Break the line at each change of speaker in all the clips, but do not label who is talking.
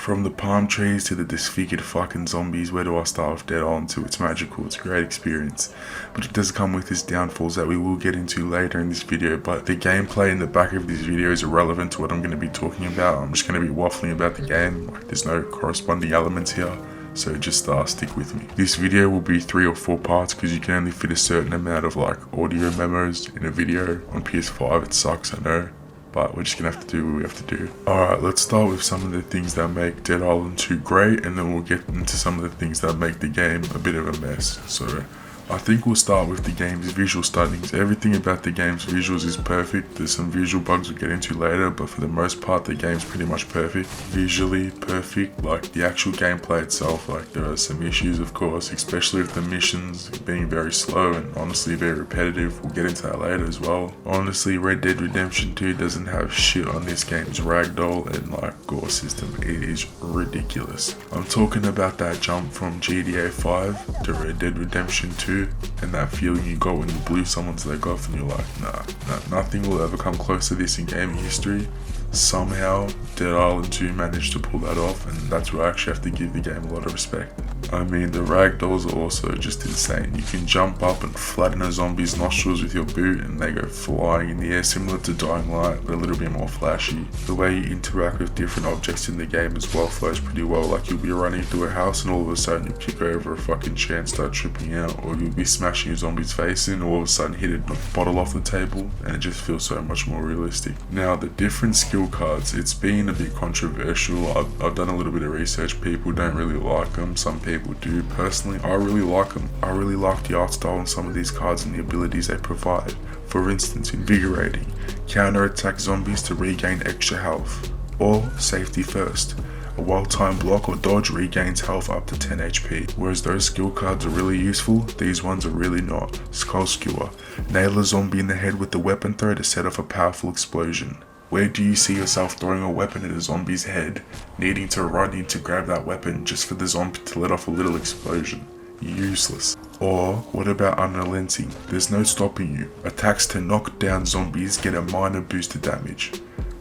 From the palm trees to the disfigured fucking zombies, where do I start with Dead Island 2? It's magical, it's a great experience. But it does come with its downfalls that we will get into later in this video, but the gameplay in the back of this video is irrelevant to what I'm going to be talking about. I'm just going to be waffling about the game, like there's no corresponding elements here. So just stick with me. This video will be 3 or 4 parts because you can only fit a certain amount of audio memos in a video. On PS5 it sucks, I know, but we're just gonna have to do what we have to do. Alright, let's start with some of the things that make Dead Island 2 great, and then we'll get into some of the things that make the game a bit of a mess. So I think we'll start with the game's visual studies. Everything about the game's visuals is perfect. There's some visual bugs we'll get into later, but for the most part the game's pretty much perfect. Visually perfect, like the actual gameplay itself, there are some issues of course, especially with the missions being very slow and honestly very repetitive. We'll get into that later as well. Honestly, Red Dead Redemption 2 doesn't have shit on this game's ragdoll and gore system. It is ridiculous. I'm talking about that jump from GTA 5 to Red Dead Redemption 2. And that feeling you got when you blew someone's leg off and you're like, nah, nothing will ever come close to this in gaming history. Somehow Dead Island 2 managed to pull that off, and that's where I actually have to give the game a lot of respect. I mean, the ragdolls are also just insane. You can jump up and flatten a zombie's nostrils with your boot and they go flying in the air, similar to Dying Light, but a little bit more flashy. The way you interact with different objects in the game as well flows pretty well. Like you'll be running through a house and all of a sudden you kick over a fucking chair and start tripping out, or you'll be smashing a zombie's face in and all of a sudden hit a bottle off the table, and it just feels so much more realistic. Now the different skill cards, it's been a bit controversial. I've done a little bit of research. People don't really like them, some people do. Personally, I really like them. I really like the art style on some of these cards and the abilities they provide. For instance, Invigorating, counter-attack zombies to regain extra health, or Safety First, a well-timed block or dodge regains health up to 10 HP. Whereas those skill cards are really useful, these ones are really not. Skull Skewer, nail a zombie in the head with the weapon throw to set off a powerful explosion. Where do you see yourself throwing a weapon at a zombie's head, needing to run in to grab that weapon just for the zombie to let off a little explosion? Useless. Or what about Unrelenting? There's no stopping you. Attacks to knock down zombies get a minor boost to damage.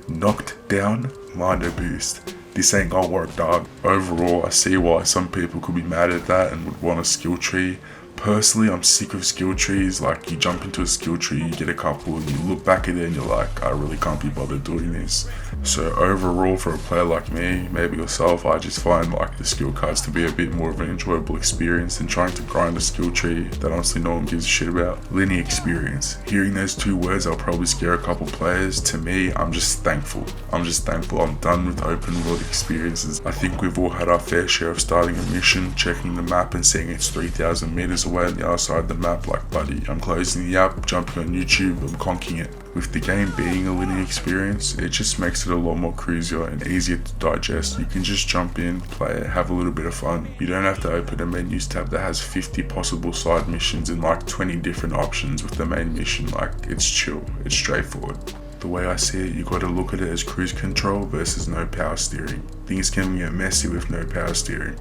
Knocked down, minor boost. This ain't gonna work, dog. Overall, I see why some people could be mad at that and would want a skill tree. Personally, I'm sick of skill trees. You jump into a skill tree, you get a couple, and you look back at it and you're like, I really can't be bothered doing this. So overall, for a player like me, maybe yourself, I just find the skill cards to be a bit more of an enjoyable experience than trying to grind a skill tree that honestly no one gives a shit about. Linear experience. Hearing those 2 words, I'll probably scare a couple players. To me, I'm just thankful. I'm done with open world experiences. I think we've all had our fair share of starting a mission, checking the map and seeing it's 3,000 meters away on the other side of the map, buddy, I'm closing the app, jumping on YouTube, I'm conking it. With the game being a linear experience, it just makes it a lot more cruisier and easier to digest. You can just jump in, play it, have a little bit of fun. You don't have to open a menus tab that has 50 possible side missions and 20 different options with the main mission. It's chill, it's straightforward. The way I see it, you gotta look at it as cruise control versus no power steering. Things can get messy with no power steering.